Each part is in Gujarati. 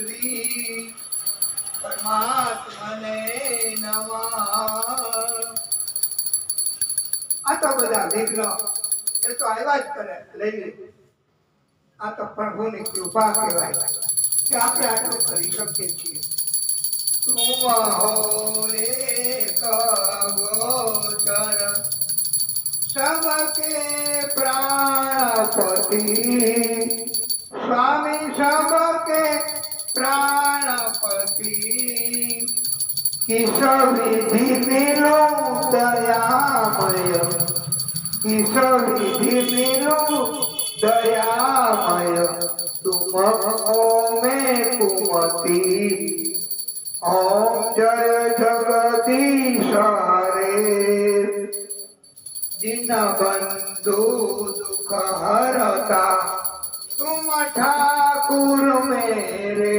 શ્રી પરમાત્મને નમઃ। આ તો બધા વિઘ્ન એ તો આવ્યા જ કરે, લઈ લે। આ તો પ્રભુની કૃપા કહેવાય કે આપણે આટલું કરી શકીએ છીએ। તુમ હો એક ગોચર सबके प्राणपति, स्वामी सबके प्राणपति। किस विधि मिलो दयामय, किस विधि मिलो दयामय। तुम में कुमति, ओम जय जगदीश हरे। जिन बंधु दुख हरता तुम ठाकुर मेरे,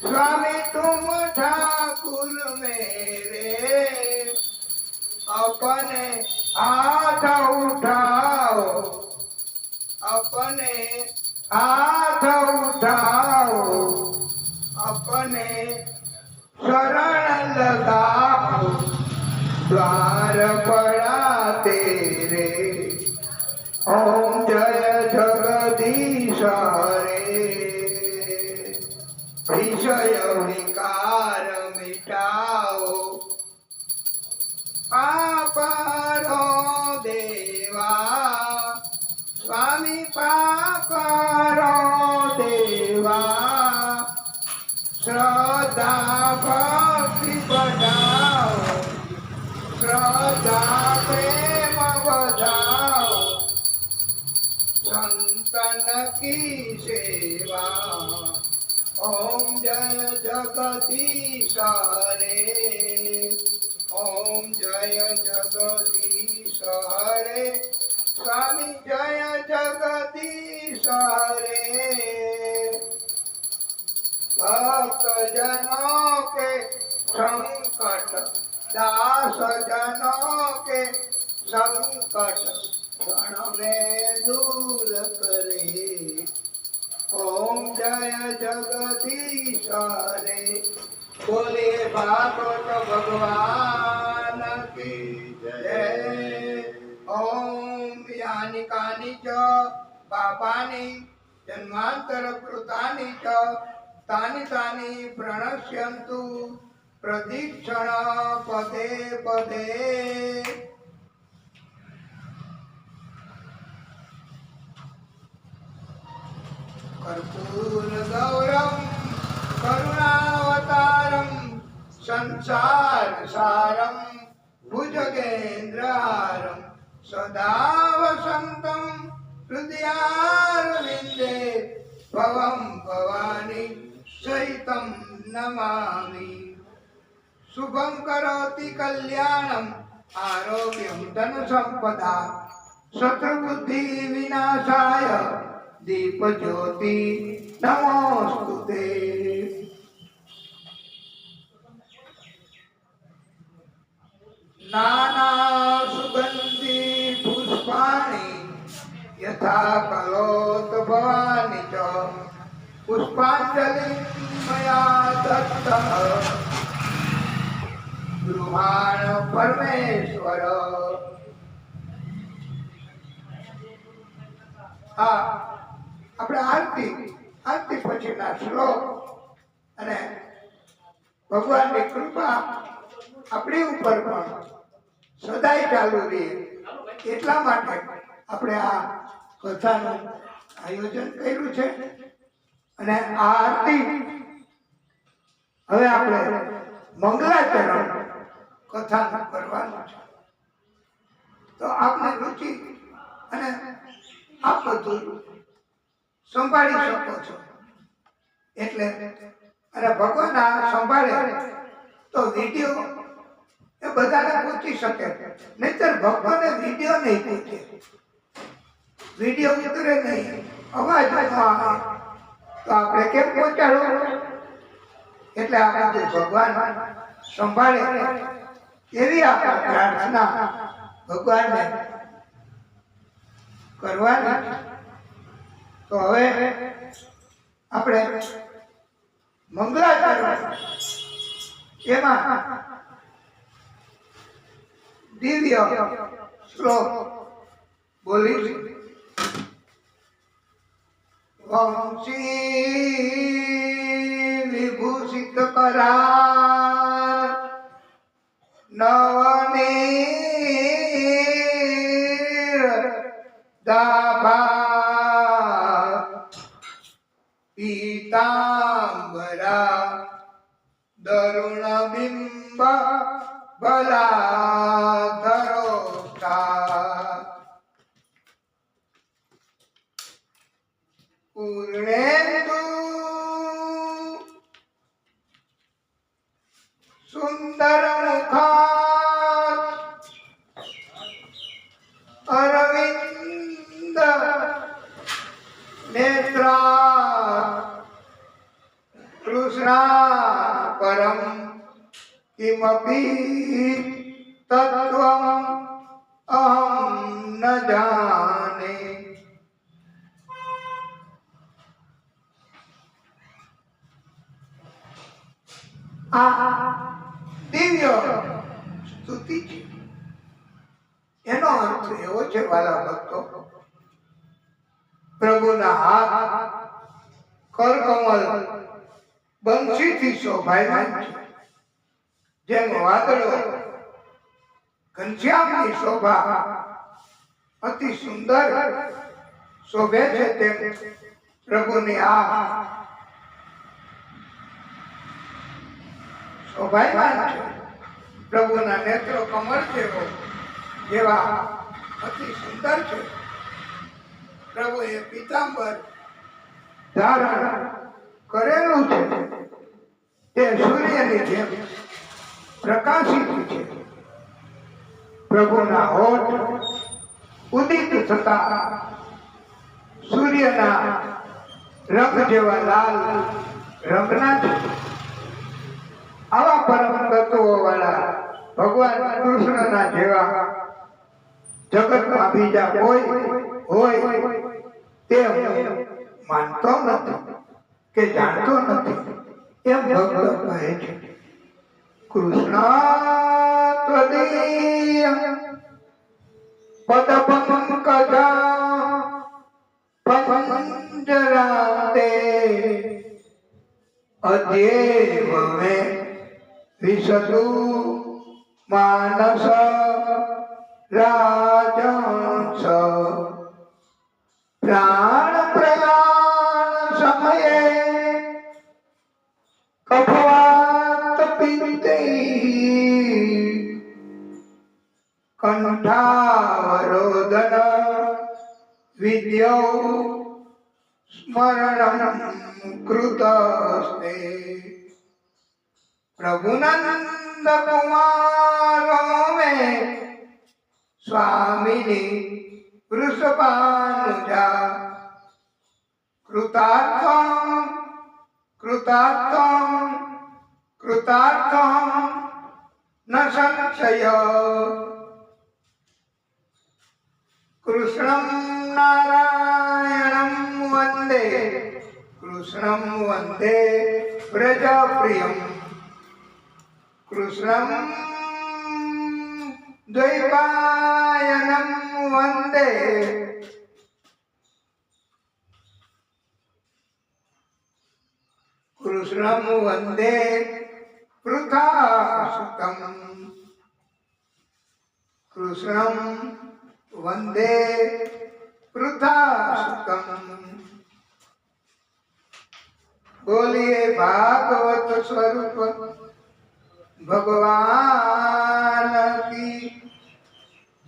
स्वामी तुम ठाकुर मेरे। अपने हाथ उठाओ, अपने हाथ उठाओ, अपने शरण लगाओ। द्वार पड़ा तेरे, ओम जय जगदीश हरे। विषय विकार मिटाओ, पाप रो देवा, स्वामी पाप रो देवा। श्रद्धा भक्ति बढ़ाओ, श्रद्धा प्रेम बढ़ाओ। संतन की सेवा, ओम जय जगदीश हरे, ओम जय जगदीश हरे। स्वामी जय जगदीश हरे। भक्त जनों के संकट, दास जनों के संकट क्षण में दूर करे। ओम जय जगदीश हरे। बोले भागवत भगवान की जय। ओम यानि कानि च पापानि जन्मांतर कृतानि च तानि तानि प्रणश्यन्तु प्रदीक्षण पदे पदे। कर्पूर गौरम करुणावतारम संसार सारम भुजगेन्द्रहारम सदा वसंतम हृदयारविंदे भवं भवानी सहितं नमामि। शुभं करोति कल्याणं आरोग्यं धनसम्पदा शत्रुबुद्धि विनाशाय दीपज्योति नमोस्तुते। नाना सुगंधि पुष्पाणि यथा कलोद्भवानि च पुष्पांजलिं मया दत्तः गृहाण परमेश्वर। આપણે આરતી પછીના શ્લોક અને ભગવાનની કૃપા આપણી ઉપર પણ સદાય ચાલુ રહે એટલા માટે આપણે આ કથાનું આયોજન કર્યું છે। અને આ આરતી હવે આપણે મંગલાચરણ કથા કરવાનું છે। તો આપને રુચિ અને આપ બધું સંભાળી શકો છો। એટલે અને ભગવાન આ સંભાળે તો વિડીયો એ બધાને પહોંચી શકે, નહીતર ભગવાને વિડીયો નહીં પહોંચે, વિડીયો ઉતરે નહીં, અવાજ આવે તો આપણે કેમ પહોંચાડો? એટલે આપણે ભગવાન સંભાળે એવી આપણે પ્રાર્થના ભગવાનને કરવાની। તો હવે આપણે મંગલાચરણ એમાં દિવ્ય શ્લોક બોલીશ. વંશી વિભૂષિત કરા નવનીર દાભા પીતાંબરા દરુણ બિંબ બલાધરોષ્ઠા પૂર્ણેન્દુ સુંદર મુખા અરવિંદ નેત્રા કૃષ્ણા પરમ કિમપી તત્વમ અહમ ન જાને. આ દિવ્ય સ્તુતિ છે. એનો અર્થ એવો છે વાલા ભક્તો, પ્રભુના હાથ કરકમલ બંશીથી શોભાયમાન છે. જેમ વાદળો ઘનશ્યામની શોભા અતિ સુંદર શોભે છે, તેમ પ્રભુની આ શોભાયમાન છે. પ્રભુના નેત્રો કમળ જેવા અતિ સુંદર છે. પ્રભુએ પીતાંબર ધારણ કરેલું છે તે સૂર્યની જેમ પ્રકાશિત છે. પ્રભુના હોઠ ઉદિત થતા સૂર્યના રંગ જેવા લાલ રંગના છે. આવા પરમ તત્વો વાળા ભગવાન કૃષ્ણના જેવા જગતમાં બીજા કોઈ હોય તે માનતો નથી કે જાણતો નથી એમ ભગવાન કહે છે. કૃષ્ણ ત્વદીય પદ પંકજા પંજરાતે અદ્યેવ મે વિશતુ માનસ રાજંસ પ્રાણ પ્રયાણ સમયે કફવાત પિત્તે કંઠાવરોદન વિદ્યો સ્મરણમ કૃતસ્તે. પ્રભુનંદ કુમારો મે સ્વામિની વૃષભાનુજા કૃતાર્થમ કૃતાર્થમ કૃતાર્થમ ન સંશય. કૃષ્ણં નારાયણં વંદે કૃષ્ણં વંદે વ્રજપ્રિયં કૃષ્ણં દ્વૈપાયनं વંદે કૃષ્ણં વંદે પૃથાસુતં કૃષ્ણં વંદે પૃથાસુતં. બોલીએ ભાગવત સ્વરૂપ ભગવાન કી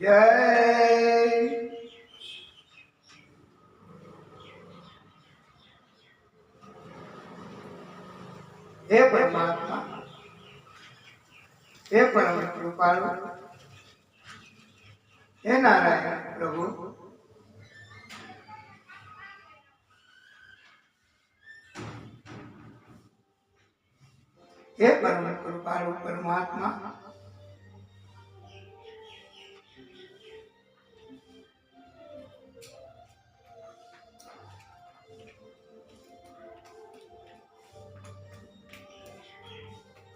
જય. હે પરમાત્મા, હે પરમ કૃપાળુ, હે નારાયણ પ્રભુ, હે પરમ કૃપાળુ પરમાત્મા,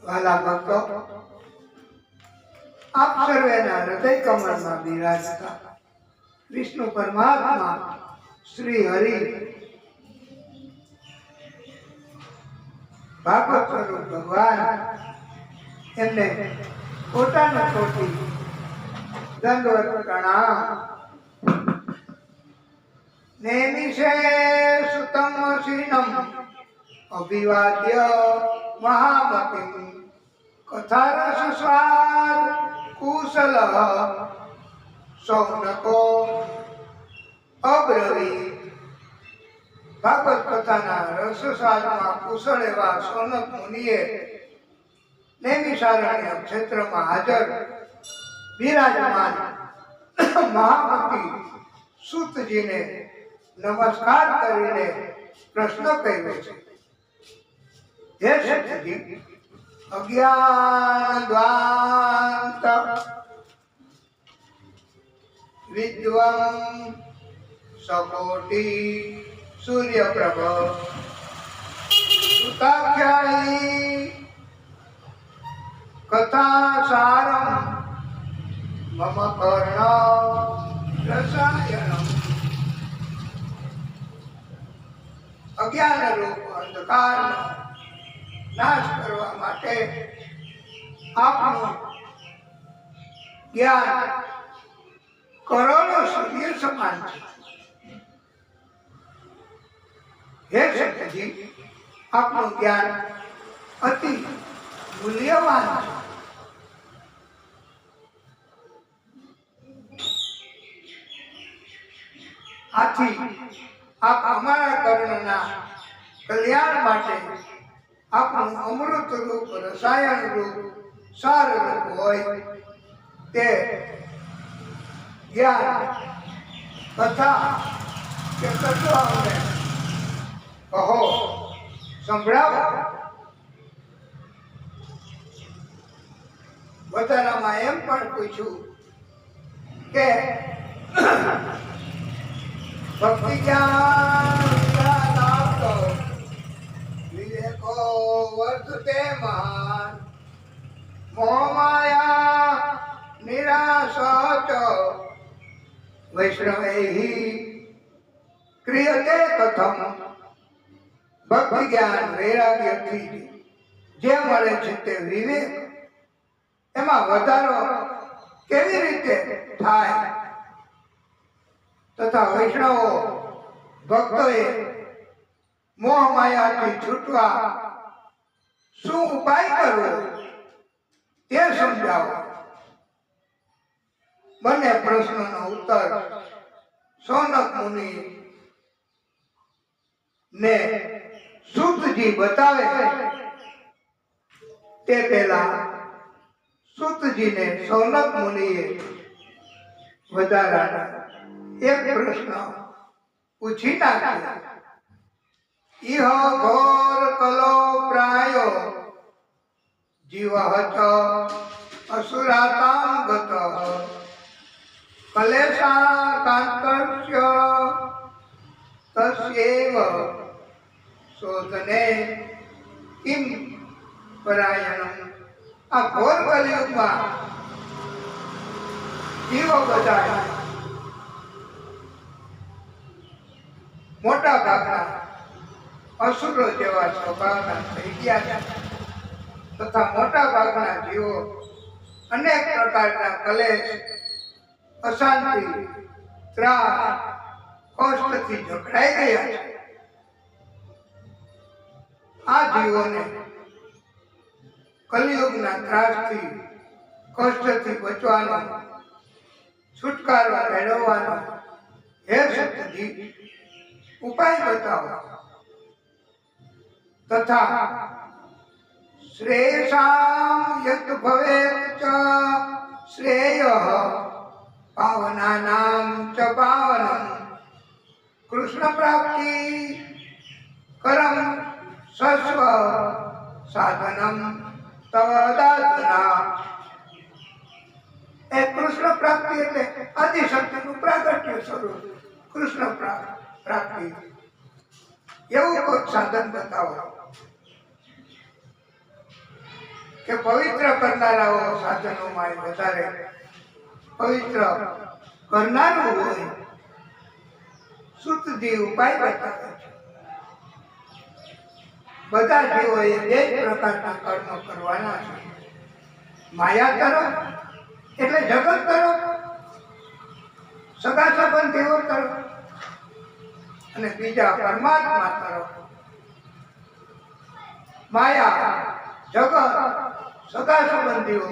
વાલા ભક્તો, આપ સર્વેના હૃદય કમળમાં બિરાજતા વિષ્ણુ પરમાત્મા શ્રી હરિ ભાગવત સ્વરૂપ ભગવાન એમને પોતાનો કોટી દંડવત પ્રણામ. નેમિષે સુતમ શીનમ અભિવાદ્ય મહામતિમ કથારસ સ્વાદ કુશલ સૌનકો અબ્રવીત. ભાગવત કથાના રસસ્વાદમાં કુશળ એવા સૌનક મુનિએ નૈમિષારણ્ય ક્ષેત્રમાં હાજર બિરાજમાન મહામતી સૂતજીને નમસ્કાર કરીને પ્રશ્ન કર્યો છે. હે સૂતજી, અજ્ઞાન દ્વાંત વિદ્વં સકોટી સૂર્યપ્રભ સુતાખ્યાયી કથા સારમ મમ કર્ણ રસાયણમ. અજ્ઞાન રૂપ અંધકારનો નાશ કરવા માટે આપનું જ્ઞાન કરોડો સૂર્ય સમાન છે. હે સતજી, આપનું જ્ઞાન અતિ મૂલ્યવાન છે. આથી આપ અમારા કર્ણના કલ્યાણ માટે આપણું અમૃત રૂપ રસાયણ રૂપ સાર રૂપ હોય તે જ્ઞાન કથા કે કથો અમને કહો, સંભળાવો. વધારામાં એમ પણ પૂછ્યું કે ભક્તિ જ્ઞાન વિવેકો વર્ધતે મહાન મોહ માયા નિરાશા ચ વૈષ્ણવૈઃ ક્રિયતે કથમ. ભક્તિ જ્ઞાન વૈરાગ્યથી જે મળે છે તે વિવેક, એમાં વધારો કેવી રીતે થાય તથા વૈષ્ણવો ભક્તોએ મોહ માયાથી છૂટવા શું ઉપાય કરવો તે સમજાવો. બંને પ્રશ્નોનો ઉત્તર સૌનક મુનિ ને સૂતજી બતાવે તે પહેલા સૂતજીને સૌનક મુનિએ વધારાના એક પ્રશ્ન પૂછી નાખ્યો. ઇહ ઘોર કલો પ્રાયો જીવ ચ અસુરાતામ ગત કલેશા કાંતસ્ય તસ્યૈવ શોધને કિમ પરાયણમ. આ ઘોર કલિયુગમાં જીવો બધા મોટા ભાગના અસુરો જેવા સ્વભાવના થઈ ગયા છે તથા મોટા ભાગના જીવો અનેક પ્રકારના કલેશ, અશાંતિ, ત્રાસ, કષ્ટથી જકડાઈ ગયા છે. આ જીવોને કલિયુગના ત્રાસથી, કષ્ટથી બચવાનો, છુટકારો મેળવવાનો હે સતજી ઉપાય બતાવો. તથા શ્રેયસામ યત ભવેત ચ શ્રેયઃ પાવનાનામ ચ પાવનમ કૃષ્ણ પ્રાપ્તિ કરમ સસ્વ સાધનમ તવદાત્મના. એ કૃષ્ણ પ્રાપ્તિ એટલે આદિશક્તિનું પ્રાગટ્ય સ્વરૂપ કૃષ્ણ પ્રાપ્તિ. એવું કોઈ સાધન બતાવો. કે પવિત્ર કરનારાઓ સાધનોમાં વધારે પવિત્ર કરનારું હોય. સુતજી ઉપાય બતાવે છે. બધા જીવોએ બે જ પ્રકારના કર્મ કરવાના છે. માયા તરફ એટલે જગત તરફ, સગા સંબંધીઓ તરફ, અને બીજા પરમાત્મા તરફ. માયા, જગત, સગા સંબંધીઓ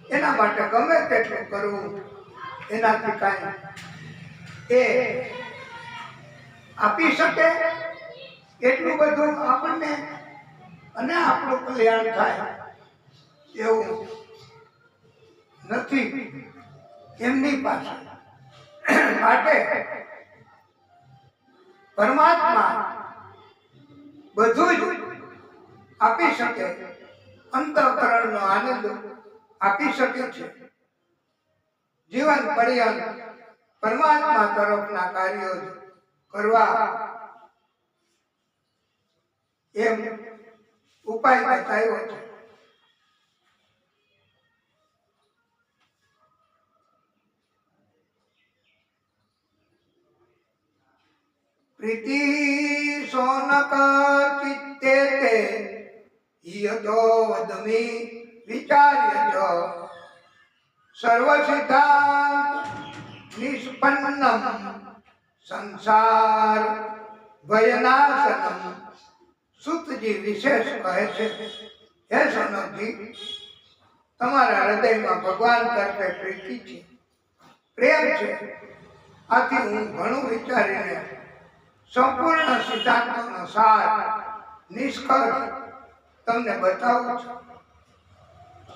એના માટે ગમે તેટલું કરવું, એનાથી કાંઈ એ આપી શકે એટલું બધું આપણને અને આપણું કલ્યાણ થાય એવું નથી એમની પાસે. માટે પરમાત્મા બધું જ આપી શકે, અંતઃકરણનો આનંદ આપી શકે છે. જીવન પર્યંત પરમાત્મા તરફના કાર્યો કરવા એમ ઉપાય બતાવ્યો છે. પ્રીતિ સોનક ચિત્તે તે યતો વદમી વિચાર્ય જ સર્વસિદ્ધાંત નિષ્પન્નમ સંસાર ભયનાશનમ. સુતજી વિશેષ કહે છે, હે સનકજી, તમારા હૃદયમાં ભગવાન કરતે પ્રીતિ છે, પ્રેમ છે. આથી હું ઘણું વિચારીને સંપૂર્ણ સિદ્ધાંતોનો સાર, નિષ્કર્ષ તમને બતાવું છું,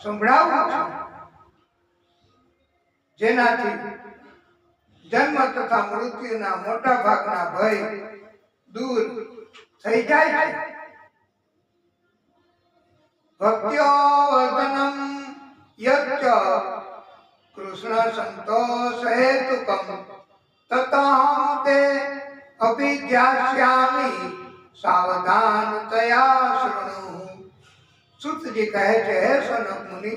સંભળાવું છું, જેનાથી જન્મ તથા મૃત્યુના મોટા ભાગના ભય દૂર થઈ જાય છે. ભક્ત્યોવર્ધનમ યચ્ચ કૃષ્ણ સંતોષ હેતુકમ તતઃ તે અભિધ્યાસ્યામિ સાવધાનતયા શૃણુ. સુતજી કહે છે, હે સનક મુનિ,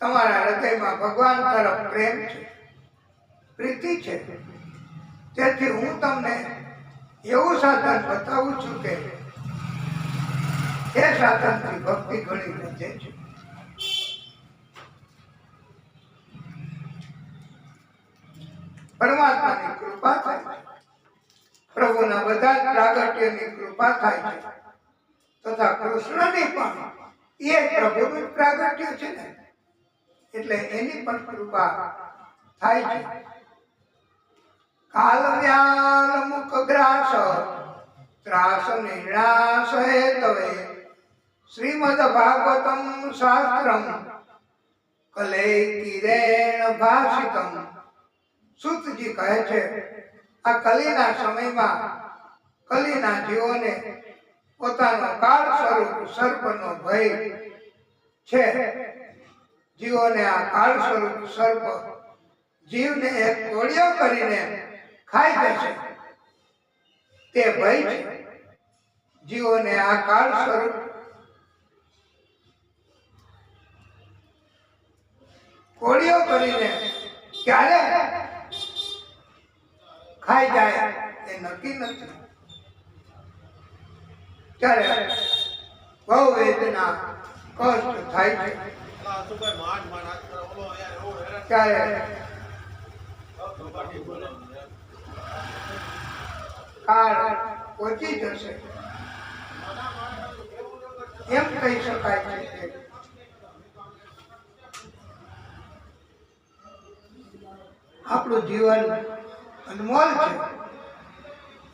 તમારા હૃદયમાં ભગવાન તરફ પ્રેમ છે, પ્રીતિ છે. તેથી હું તમને એવું સાધન બતાવું છું કે એ સાધનથી ભક્તિ ઘણી વધે છે. પરમાત્માની કૃપા થાય છે, પ્રભુના બધા જ પ્રાગટ્યની કૃપા થાય છે, તથા કૃષ્ણની પણ એ પ્રભુનું પ્રાગટ્ય છે ને, એટલે એની પણ કૃપા થાય છે. કાલ વ્યાલ મુખ ગ્રાસ ત્રાસ નિર્ણાસ હેતવે શ્રીમદ ભાગવતમ શાસ્ત્રમ કલે કિરેણ ભાષિતમ. સુતજી કહે છે, આ કલીના સમયમાં કલીના જીવોને પોતાનો કાળ સ્વરૂપ સર્પનો ભય છે. જીવોને આ કાળ સ્વરૂપ સર્પ જીવને એક કોળિયો કરીને ખાઈ જશે તે ભય છે. જીવોને આ કાળ સ્વરૂપ કોળિયો કરીને ક્યારે ખાઈ જાય એ નક્કી નથી. ત્યારે બહુ વેદના કષ્ટ થાય છે. ત્યારે કાળ પહોંચી જશે એમ કહી શકાય છે કે આપણું જીવન અનમોલ છે,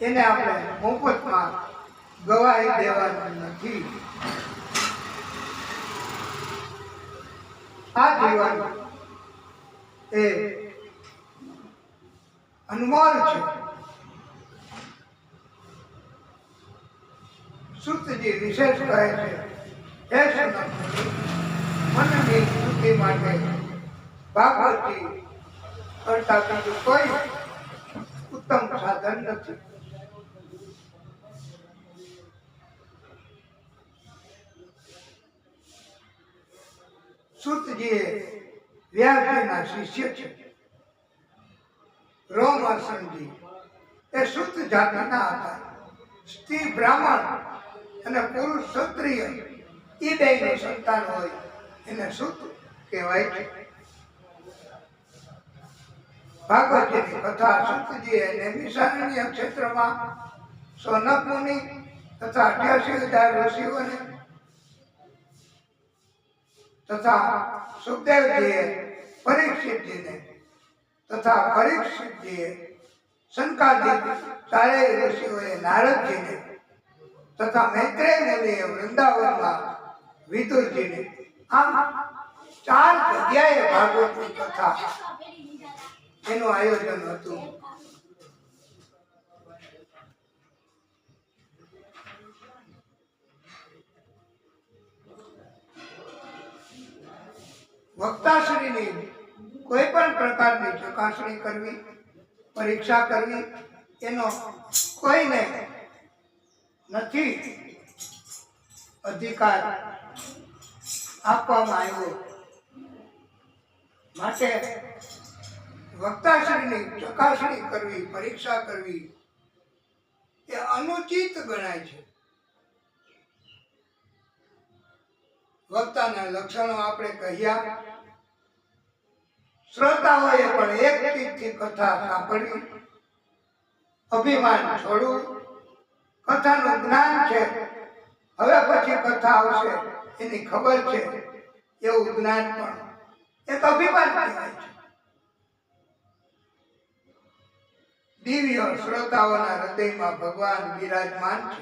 એને આપણે મોફતમાં ગવાઈ દેવાનું નથી. આ જીવન એ અનમોલ છે. સુતજી વિશેષ કહે છે, હે સનક મનની શુદ્ધિ માટે ભાગવતી કરતા બીજું કોઈ ઉત્તમ સાધન નથી. સૂતજીએ વ્યાસજીના શિષ્ય છે. રોમહર્ષણજી એ સૂત જાતિના હતા. સ્ત્રી બ્રાહ્મણ અને પુરુષ ક્ષત્રિય એ બેયનું સંતાન હોય એને સૂત કહેવાય છે. ભાગવતજીની કથા સૂતજીએ નૈમિષારણ્ય ક્ષેત્રમાં સોનક મુનિ તથા 88,000 ઋષિઓને તથા સુખદેવજીએ પરીક્ષિતજીને તથા પરીક્ષિતજીએ સનકાદિક ચારેય ઋષિઓએ નારદજીને તથા મૈત્રેય મુનિએ વૃંદાવનમાં વિદુરજીને આમ 4 જગ્યાએ ભાગવતની કથા એનું આયોજન હતું. વક્તાશ્રીની કોઈ પણ પ્રકારની ચકાસણી કરવી, પરીક્ષા કરવી એનો કોઈને નથી અધિકાર આપવામાં આવ્યો. માટે વક્તાશ્રીની ચકાસણી કરવી, પરીક્ષા કરવી એ અનુચિત ગણાય છે. વક્તાના લક્ષણો આપણે કહ્યા. શ્રોતાઓએ પણ એક ચિત્તથી કથા સાંભળવી, અભિમાન છોડવું, કથાનું જ્ઞાન છે, હવે પછી કથા આવશે એની ખબર છે એવું જ્ઞાન પણ એક અભિમાન કહેવાય છે. દિવ્ય શ્રોતાઓના હૃદયમાં ભગવાન બિરાજમાન છે.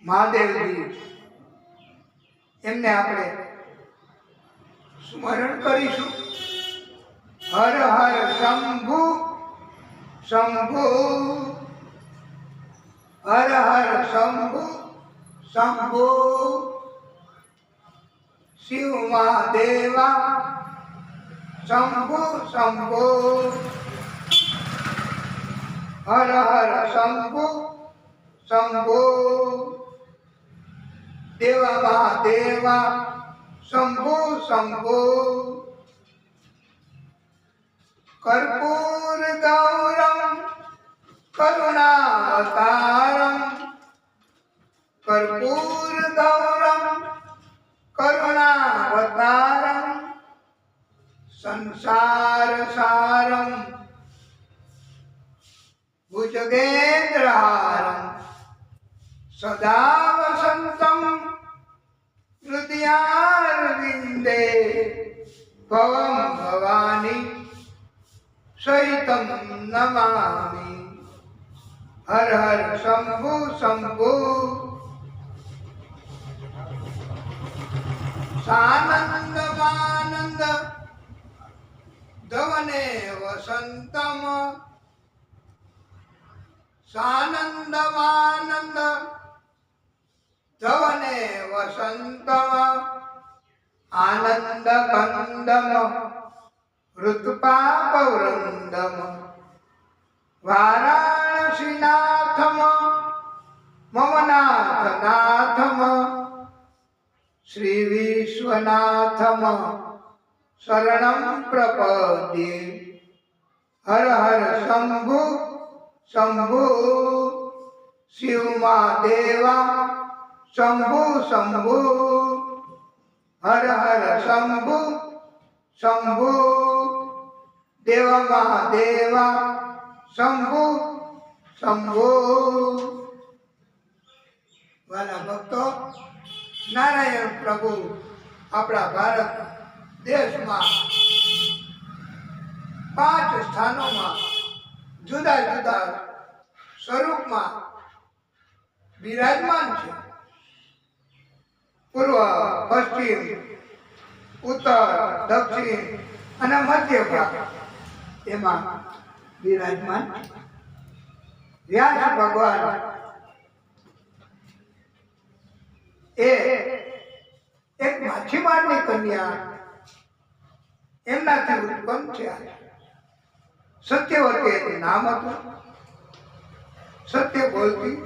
મહાદેવજી એમને આપણે સ્મરણ કરીશું. હર હર શંભુ શંભુ, હર હર શંભુ શંભુ, શિવ મહાદેવા શંભુ શંભુ, હર હર શંભુ શંભુ, દેવા મહાદેવા શંભુ શંભુ, કર્પૂર ગૌરમ કરુણાવતારમ, કર્પૂર ગૌરમ કરુણાવતારમ, સંસાર સારમ ભુજગેન્દ્રહારમ, સદા વસંતમ હૃદયારવિંદે, ભવમ ભવાની સહિતમ નમામિ. હર હર શંભુ શંભુ, સાનંદમાનંદ ધવને વસંતમ, સાનંદમાનંદ ધવને વસંતમ, આનંદ કંદમ હૃત્પાપવૃંદમ, વારાણસીનાથમ મમ નાથ નાથમ, શ્રી વિશ્વનાથમ શરણમ પ્રપદ્યે. હર હર શંભુ શંભુ, શિવ મહાદેવા શંભુ શંભુ, હર હર શંભુ શંભુ, દેવ મહાદેવા શંભુ શંભુ. વાલા ભક્તો, નારાયણ પ્રભુ આપણા ભારત દેશમાં 5 સ્થાનોમાં જુદા જુદા સ્વરૂપમાં બિરાજમાન છે. પૂર્વ, પશ્ચિમ, ઉત્તર, દક્ષિણ અને મધ્ય ભાગ એમાં બિરાજમાન છે. વ્યાસ ભગવાન એ એક માછીમારની કન્યા એમનાથી ઉત્પન્ન છે. સત્યવતી એનું નામ હતું. સત્ય બોલતી,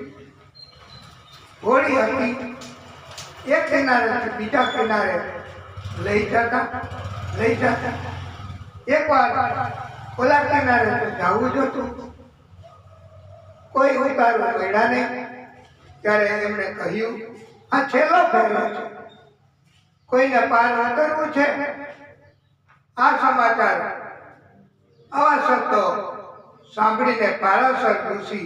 હોળી હતી, એક કિનારેથી બીજા કિનારે લઈ જતા. એકવાર ઓલા કિનારે તો જવું જ હતું, કોઈ ઉતારવા મળ્યા નહીં. ત્યારે એમણે કહ્યું, આ છેલ્લો ફેરો છે, કોઈને પાર ઉતરવું છે. આ સમાચાર, આવા શબ્દો સાંભળીને પારાશર ઋષિ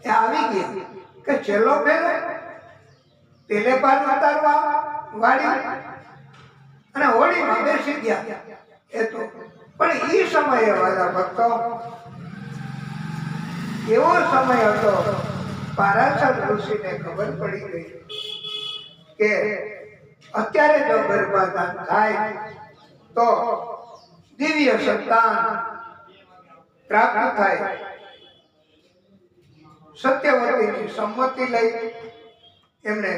એ આવી ગયા કે છેલ્લો ફેરો, પેલે પાર ઉતારવા વાળી, અને હોળીમાં બેસી ગયા. એ તો પણ એ સમયે વાલા ભક્તો, એવો સમય હતો, પારાશર ઋષિને ખબર પડી ગઈ કે અત્યારે જો ગર્ભાધાન થાય તો દિવ્ય સંતાન પ્રાપ્ત થાય. સત્યવતીની સંમતિ લઈ એમણે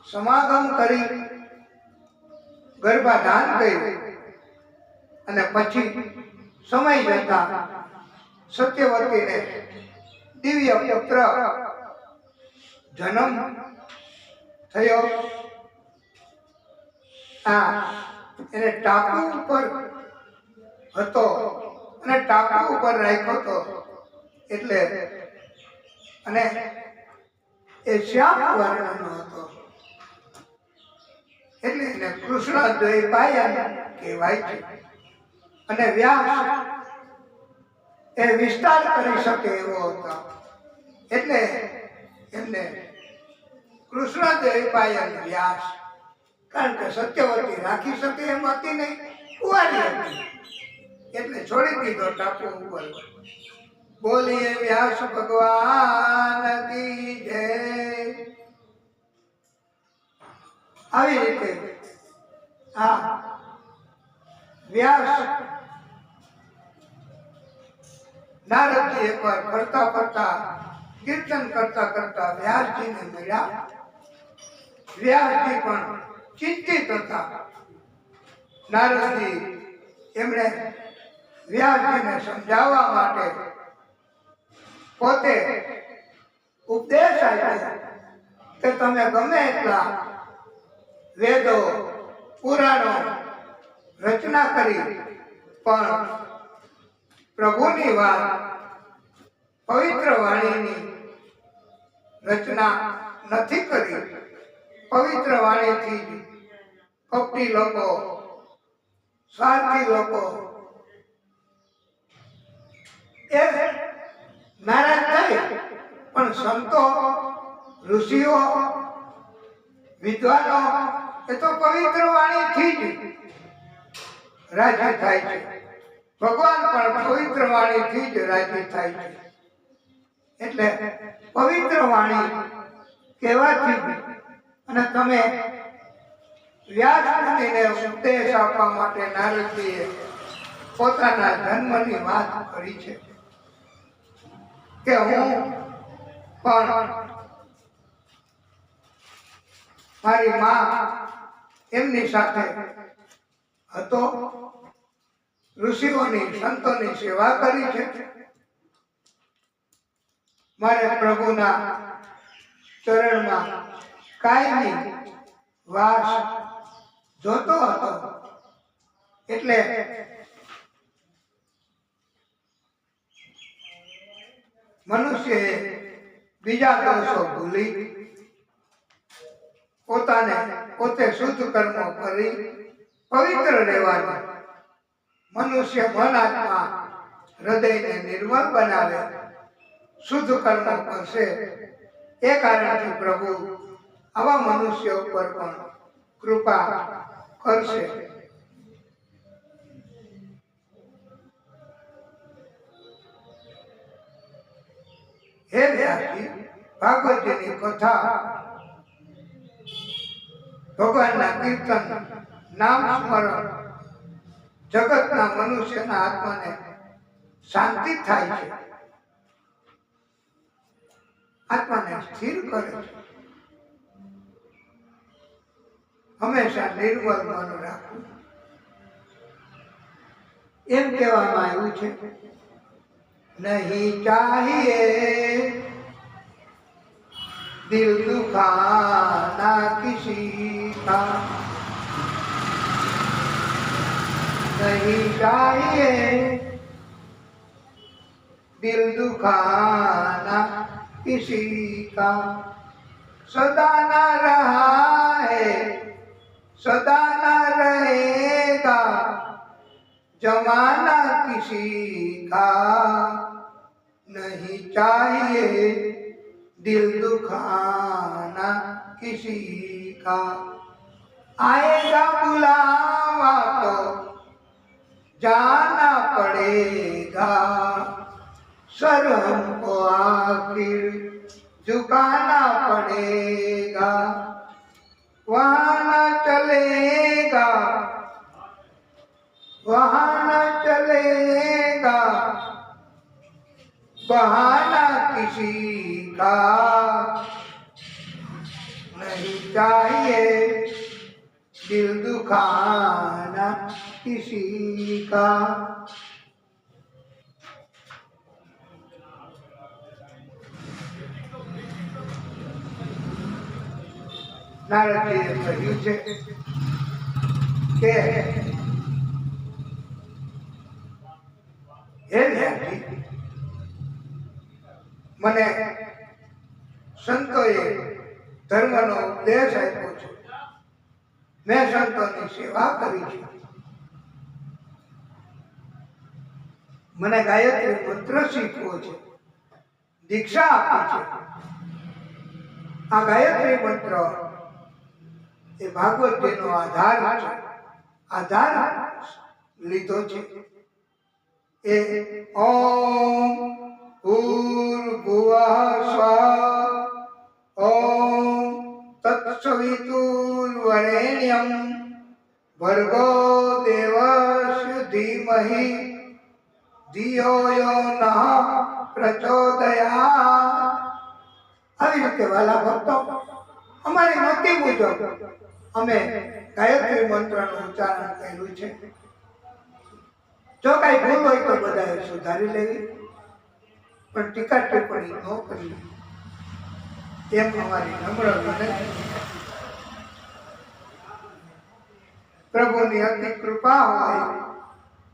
સમાગમ કરી ગર્ભાધાન કર્યું. અને પછી સમય જતા સત્યવતીને દિવ્ય પુત્ર જન્મ થયો. એને ટાપુ ઉપર હતો અને ટાપુ ઉપર રાખ્યો હતો, એટલે અને એ શ્યામ વર્ણનો હતો, એટલે એને કૃષ્ણ દ્વૈપાયન કહેવાય છે. અને વ્યાસ એ વિસ્તાર કરી શકે એવો હતો, એટલે એમને કૃષ્ણ દ્વૈપાયન વ્યાસ. કારણ કે સત્યવતી રાખી શકે એમ હતી નહીં, કુંવારી હતી, એટલે છોડી દીધો ટાપુ ઉપર. બોલીએ વ્યાસ ભગવાન કી જય. આવી રીતે આ વ્યાસ નારદજી એકવાર ફરતા ફરતા કીર્તન કરતા કરતા વ્યાસજીને મળ્યા. વ્યાસજી પણ ચિંતિત હતા. નારદજી એમણે વ્યાસજીને સમજાવવા માટે પોતે ઉપદેશ આપ્યો કે તમે ગમે એટલા વેદો પુરાણો રચના કરી, પણ પ્રભુની વાત, પવિત્ર વાણીની રચના નથી કરી. પવિત્ર વાણીથી કપટી લોકો, સ્વાર્થી લોકો એ નારાજ થાય, પણ સંતો, ઋષિઓ, વિદ્વાનો એ તો પવિત્ર વાણીથી જ રાજી થાય છે. ભગવાન પણ પવિત્ર વાણીથી જ રાજી થાય છે. એટલે પવિત્ર વાણી કહેવાથી, અને તમે વ્યાસ મુનિને ઉપદેશ આપવા માટે નારદજીએ પોતાના જન્મની વાત કરી છે કે હું પણ મારી માં એમની સાથે હતો, ઋષિઓની સંતોની સેવા કરી છે. મારે પ્રભુના ચરણમાં કાયમી વાસ જોતો હતો. એટલે મનુષ્યએ બીજા દોષો ભૂલી પોતે શુદ્ધ કર્મો કરી પવિત્ર રહેવાનું. મનુષ્ય મન આત્મા હૃદયને નિર્મળ બનાવે, શુદ્ધ કર્મો કરશે. એ કારણથી પ્રભુ આવા મનુષ્ય ઉપર પણ કૃપા કરશે. હે વ્યાસજી, ભાગવતજીની કથા, ભગવાનના કીર્તન, નામ સ્મરણ જગતના મનુષ્યના આત્માને શાંતિ થાય છે, આત્માને સ્થિર કરે છે. હંમેશા નિર્મળ મન રાખવું. એમ કહેવામાં આવ્યું છે, નહીં ચાહીએ दिल दुखाना किसी का नहीं चाहिए, दिल दुखाना किसी का सदा न रहा है, सदा न रहेगा, जमाना किसी का नहीं चाहिए, दिल दुखाना किसी का। आएगा बुलावा तो जाना पड़ेगा, सर हमको आखिर झुकाना पड़ेगा। वहाँ न चलेगा, वहाँ न चलेगा, बहाना किसी का नहीं चाहिए, दिल दुखाना किसी का। નારદજીએ કહ્યું છે કે હે વ્યાસજી, મને સંતોએ ધર્મનો ઉપદેશ આપ્યો છે, મેં સંતોની સેવા કરી છે, મને ગાયત્રી મંત્ર શીખવો છે, દીક્ષા આપી છે। આ ગાયત્રી મંત્ર એ ભાગવતજીનો આધાર છે, આધાર લીધો છે। એ ઓમ ભૂર્ભુવઃ સ્વઃ ઓમ તત્સવિતુર્વરેણ્યં ભર્ગો દેવસ્ય ધીમહિ ધિયો યો નઃ પ્રચોદયાત। આવી રીતે વાલા ભક્તો, અમારી મતિ મુજબ અમે ગાયત્રી મંત્રનું ઉચ્ચારણ કર્યું છે। જો કઈ ભૂલ હોય તો બધાએ સુધારી લેવી, પણ ટીકા ટિપ્પણી ન કરવી, એમ અમારી નમ્ર વિનંતી। પ્રભુની અતિ કૃપા હોય,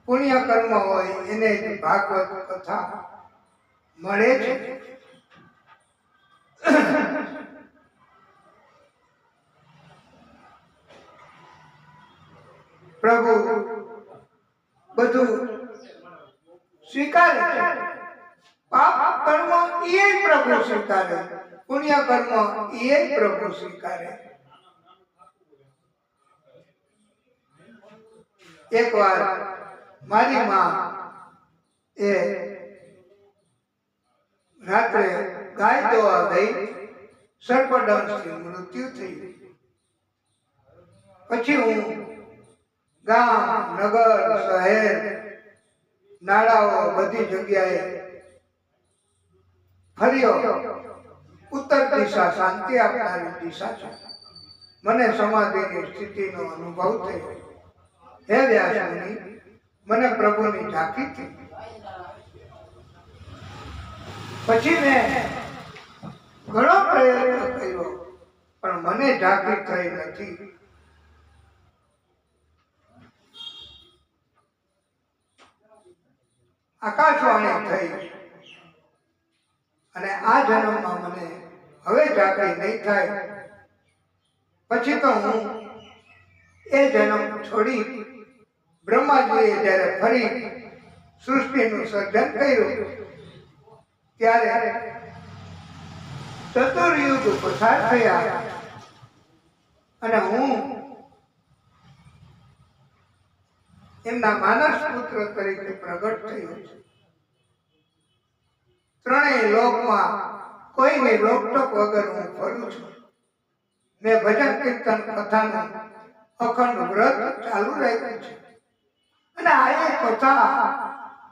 પુણ્ય કર્મ હોય, એને જ ભાગવત કથા મળે છે। પ્રભુ બધું સ્વીકારે છે, પાપ કર્મ એ પ્રભુ સ્વીકારે, પુણ્ય કર્મ એ પ્રભુ સ્વીકારે। એકવાર મારી માં એ રાત્રે ગાય દોવા ગઈ, સર્પદંશથી મૃત્યુ થઈ। પછી હું ગામ, નગર, શહેર, નાળાઓ બધી જગ્યાએ ફર્યો। ઉત્તર દિશા શાંતિ આપનારી દિશા છે, મને સમાધિની સ્થિતિનો અનુભવ થયો। હે વ્યાસમુનિ, મને પ્રભુની ઝાંખી થઈ। પછી મેં ઘણો પ્રયત્ન કર્યો, પણ મને ઝાંખી થઈ નથી। આકાશવાણી થઈ અને આ જન્મમાં મને હવે ઝાંખી નહીં થાય। પછી તો હું એ જન્મ છોડી બ્રહ્માજીએ જ્યારે ફરી સૃષ્ટિનું સર્જન કર્યું, ત્યારે ચતુર્યુગ પસાર થયા અને હું એમના માનસ પુત્ર તરીકે પ્રગટ થયો છું। ત્રણેય લોકમાં કોઈને રોકટોક વગર હું ફરું છું। મેં ભજન કીર્તન કથાનું અખંડ વ્રત ચાલુ રાખ્યું છે અને આ એક કથા,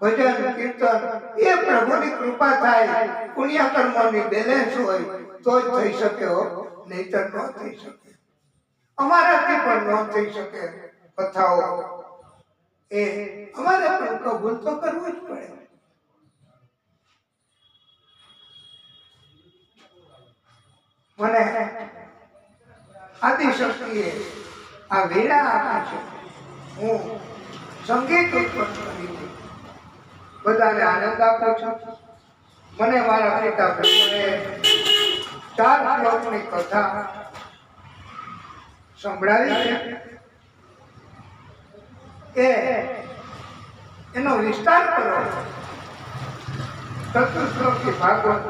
ભજન કીર્તન એ પ્રભુની કૃપા થાય, પુણ્ય કર્મોની બેલેન્સ હોય તો જ થઈ શકે હો, નહીતર ન થઈ શકે। અમારાથી પણ ન થઈ શકે કથાઓ, એ અમારે પણ કબૂલ તો કરવું જ પડે। મને આદિશક્તિએ આ વીણા આપી છે. હું સંગીત ઉત્પન્ન કરી બધાને આનંદ આપું છું. મને મારા પિતા બ્રહ્મએ 4 શ્લોકની કથા સંભળાવી છે. એનો વિસ્તાર કરો. ચતુશ્લોકી ભાગવત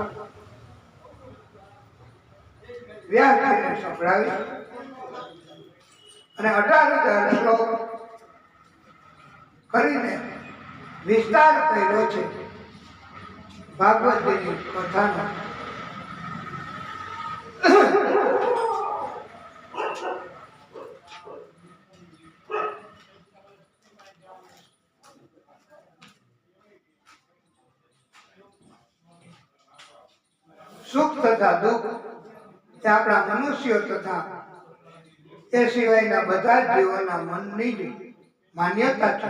વ્યાસજીને સંભળાવી અને 18,000 શ્લોક કરીને વિસ્તાર કર્યો છે ભાગવતજીની કથાનો. સુખ તથા દુઃખ એ આપણા મનુષ્યો તથા એ સિવાયના બધા જ જીવોના મનની જ માન્યતા છે.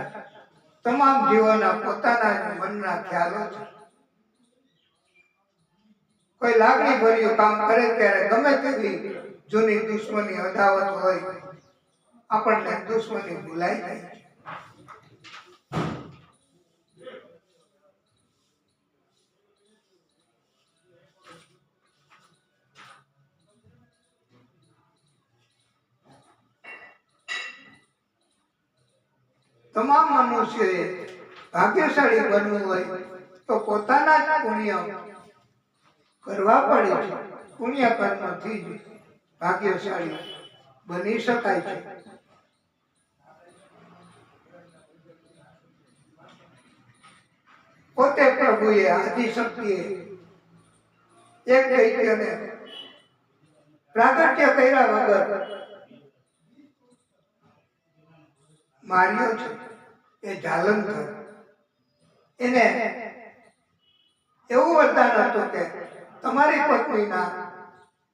તમામ જીવોના પોતાના મનના ખ્યાલો છે. કોઈ લાગણી ભર્યું કામ કરે ત્યારે ગમે તેવી જૂની દુશ્મની અદાવત હોય આપણને દુશ્મની ભૂલાઈ જાય છે. તમામ મનુષ્યોએ ભાગ્યશાળી બનવું હોય તો પોતાના જ પુણ્ય કરવા પડે છે. પુણ્ય કર્મથી જ ભાગ્યશાળી બની શકાય છે. પોતે પ્રભુએ આદિશક્તિએ એક દૈત્યને પ્રાગટ્ય કર્યા વગર માર્યો છે. એ જાલંધર. એને એવું વરદાન હતું કે તમારી પત્નીના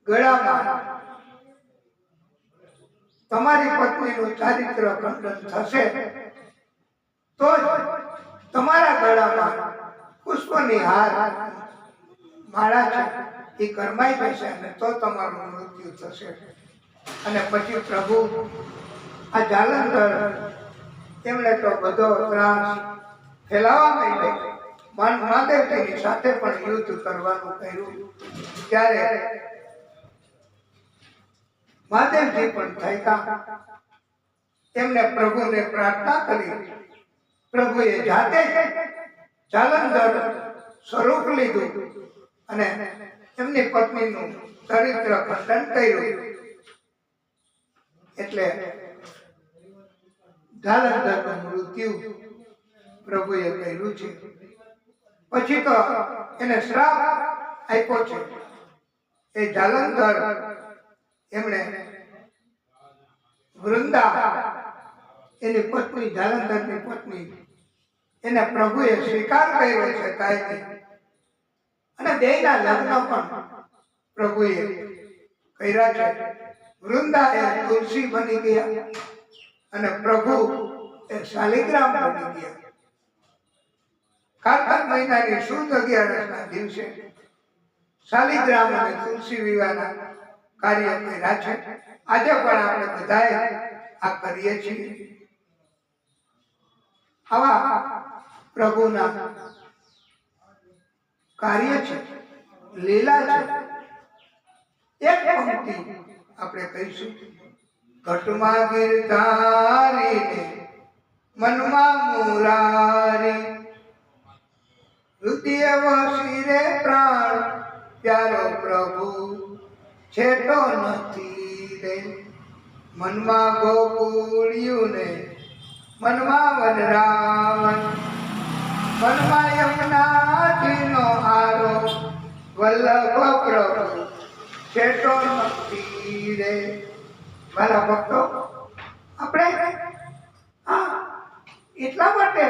ગળામાં તમારી પત્નીનું ચારિત્ર ખંડન થશે તો જ તમારા ગળામાં પુષ્પની હાર માળા છે એ કરમાઈ જશે અને તો તમારું મૃત્યુ થશે. અને પછી પ્રભુ આ જાલંધર તેમણે તો બધો ત્રાસ ફેલાવા માંડ્યો. મહાદેવજીની સાથે પણ યુદ્ધ કરવાનું કહ્યું ત્યારે મહાદેવજી પણ થયા. તેમને પ્રભુને પ્રાર્થના કરી. પ્રભુએ જાતે જાલંધર સ્વરૂપ લીધું અને એમની પત્નીનું ચરિત્ર ખંડન કર્યું. એટલે જાલંધરનું મૃત્યુ પ્રભુએ કર્યું છે. પછી તો એને શ્રાપ આપ્યો છે. એ જાલંધર એમણે વૃંદા એની પત્ની જાલંધરની પત્ની એને પ્રભુએ સ્વીકાર કર્યો છે કાયમી. અને બેયના લગ્ન પણ પ્રભુએ કર્યા છે. વૃંદા એ તુલસી બની ગયા અને પ્રભુ એ શાલિગ્રામ બની ગયા. કાર્તક મહિનાની શુદ્ધ 11ના દિવસે શાલિગ્રામ અને તુલસી વિવાહના કાર્ય કર્યા છે. આજે પણ આપણે બધાએ આ કરીએ છીએ. આવા પ્રભુના કાર્ય છે, લીલા છે. એક પંક્તિ આપણે કહીશું. ઘટમાં ગિરધારીને મનમાં મુરારી હૃદય વસીરે પ્રાણ પ્યારો પ્રભુ છેટો નથી રે. મનમાં ગોકુળિયું ને મનમાં વનરાવન મનમાં યમુનાજીનો હારો વલ્લભ પ્રભુ છેટો નથી રે. મારા ભક્તો, આપણે એટલા માટે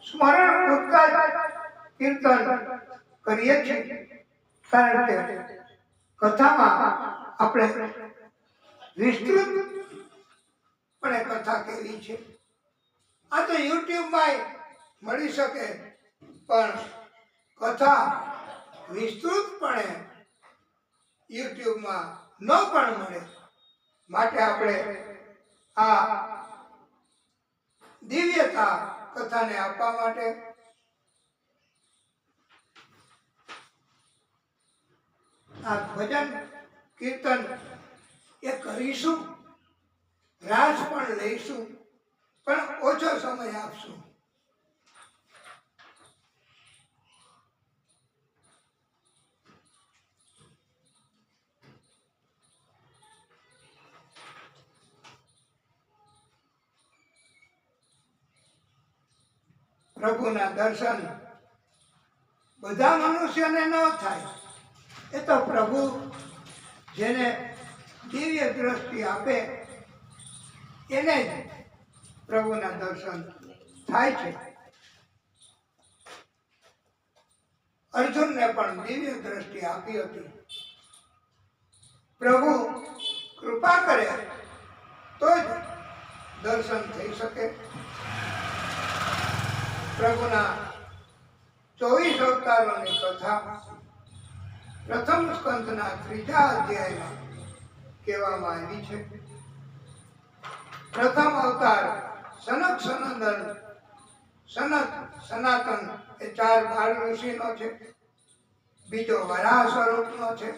સ્મરણ પૂરતા કીર્તન કરીએ છીએ કારણ કે કથામાં આપણે વિસ્તૃતપણે કથા કેવી છે. આ તો યુટ્યુબમાં મળી શકે પણ કથા વિસ્તૃતપણે યુટ્યુબમાં ન પણ મળે. માટે આપણે આ દિવ્યતા કથાને આપવા માટે આ ભજન કીર્તન એ કરીશું, રાસ પણ લઈશું, પણ ઓછો સમય આપશું. પ્રભુના દર્શન બધા મનુષ્યને ન થાય. એ તો પ્રભુ જેને દિવ્ય દ્રષ્ટિ આપે એને જ પ્રભુના દર્શન થાય છે. અર્જુનને પણ દિવ્ય દ્રષ્ટિ આપી હતી. પ્રભુ કૃપા કરે તો જ દર્શન થઈ શકે. પ્રભુના 24 અવતારોની કથા પ્રથમ સ્કંદના 3જા અધ્યાયમાં કહેવામાં આવી છે. પ્રથમ અવતાર સનક સનંદન, સનત સનાતન એ 4 બાળ ઋષિનો છે. બીજો વરાહ સ્વરૂપનો છે.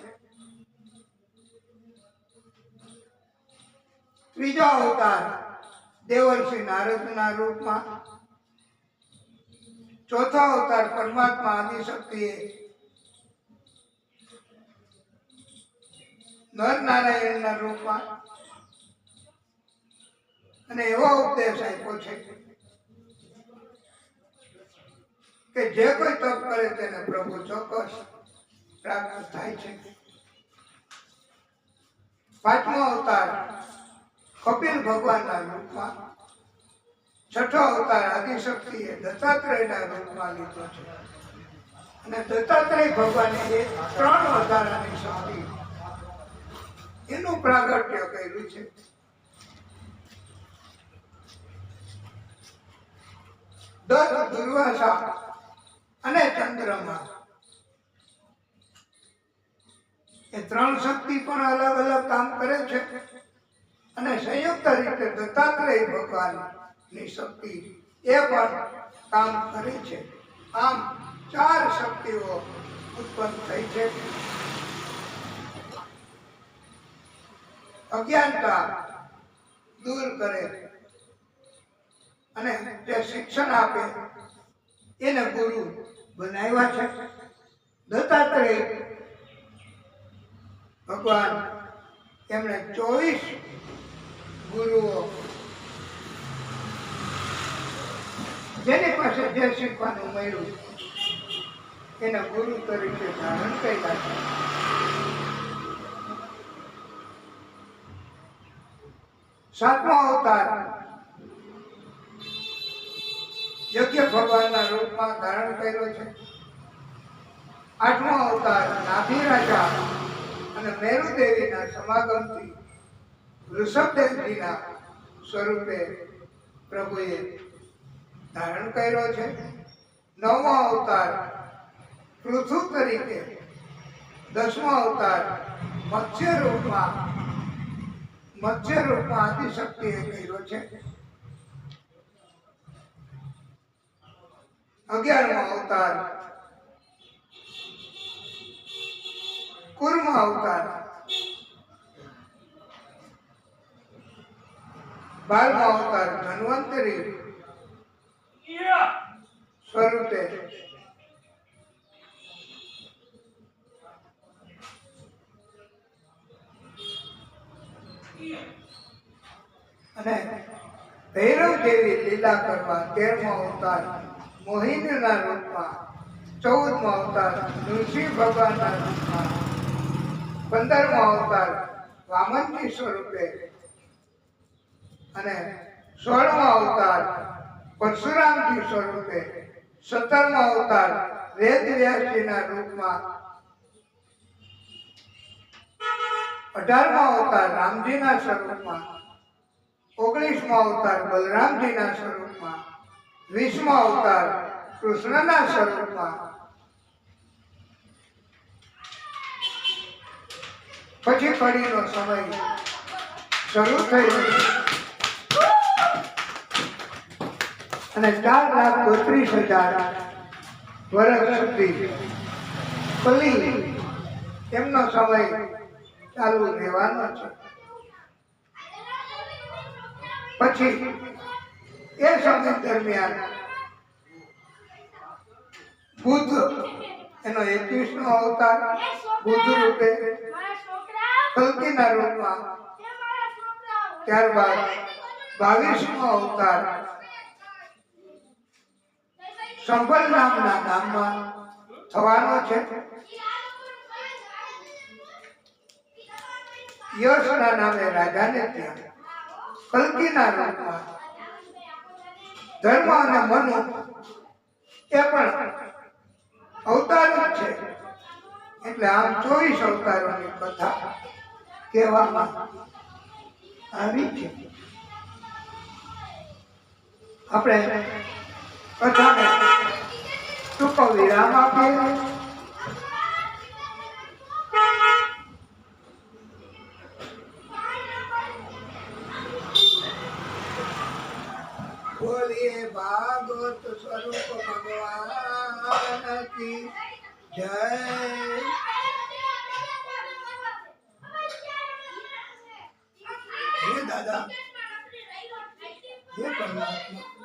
ત્રીજો અવતાર દેવર્ષિ નારદના રૂપમાં. ચોથો અવતાર પરમાત્મા આદિશક્તિએ નર નારાયણના રૂપમાં. અને એવો ઉપદેશ આપ્યો છે કે જે કોઈ તપ કરે તેને પ્રભુ ચોક્કસ પ્રાપ્ત થાય છે. પાંચમો અવતાર કપિલ ભગવાનના રૂપમાં. છઠ્ઠો અવતાર આદિશક્તિએ દત્તાત્રેયના રૂપમાં લીધો છે. અને દત્તાત્રેય ભગવાને એ 3 વધારાની શક્તિ એનું પ્રાગટ્ય કર્યું છે. દત્ત, દુર્વાસા અને ચંદ્રમા એ 3 શક્તિ પણ અલગ અલગ કામ કરે છે. અને સંયુક્ત રીતે દત્તાત્રેય ભગવાનની શક્તિ એ પણ કામ કરે છે. આમ 4 શક્તિઓ ઉત્પન્ન થઈ છે. અજ્ઞાનતા દૂર કરે અને જે શિક્ષણ આપે એને ગુરુ બનાવ્યા છે. દત્તાત્રેય ભગવાન એમણે 24 ગુરુઓ જેની પાસે જે શીખવાનું મળ્યું એને ગુરુ તરીકે ધારણ કર્યા છે. સાતમો અવતાર યજ્ઞ ભગવાનના રૂપમાં ધારણ કર્યો છે. આઠમો અવતાર નાભી રાજા અને મેરુદેવીના સમાગમથી ઋષભદેવજીના સ્વરૂપે પ્રભુએ ધારણ કર્યો છે. નવમો અવતાર પૃથુ તરીકે. 10મો અવતાર મત્સ્ય રૂપમાં આદિશક્તિએ કર્યો છે. 11મો અવતાર કુર્મ અવતાર. 12મો અવતાર ધન્વંતરી સ્વરૂપે. અને ભૈરવ જેવી લીલા કરવા 13મો અવતાર મોહિનીના રૂપમાં. 14મો અવતાર નૃસિંહ ભગવાનના રૂપમાં. 15મો અવતાર વામનજી સ્વરૂપે. અને 16મો અવતાર પરશુરામજી સ્વરૂપે. 17મો અવતાર વેદવ્યાસજીના રૂપમાં. 18મો અવતાર રામજીના સ્વરૂપમાં. 19મો અવતાર બલરામજીના સ્વરૂપમાં. 20મો અવતાર કૃષ્ણના સ્વરૂપમાં. પછી કડીનો સમય શરૂ થયો અને 4,32,000 વર્ષ સુધી કલી એમનો સમય ચાલુ રહેવાનો છે. પછી એ સમય દરમિયાન બુદ્ધ એનો 21નો અવતાર બુદ્ધ રૂપે કલ્કીના રૂપમાં, ત્યારબાદ 22મો અવતાર સંભલ નામના ગામમાં થવાનો છે. યશના નામે રાજાને ત્યાં કલ્કીના રૂપમાં ધર્મ અને મનુ એ પણ અવતાર જ છે. એટલે આમ 24 અવતારોની કથા કહેવામાં આવી છે. આપણે કથાને ટૂંકો વિરામ આપીએ. બોલીએ ભાગવત સ્વરૂપ ભગવાન કી જય. હે દાદા, હે પરમાત્મા.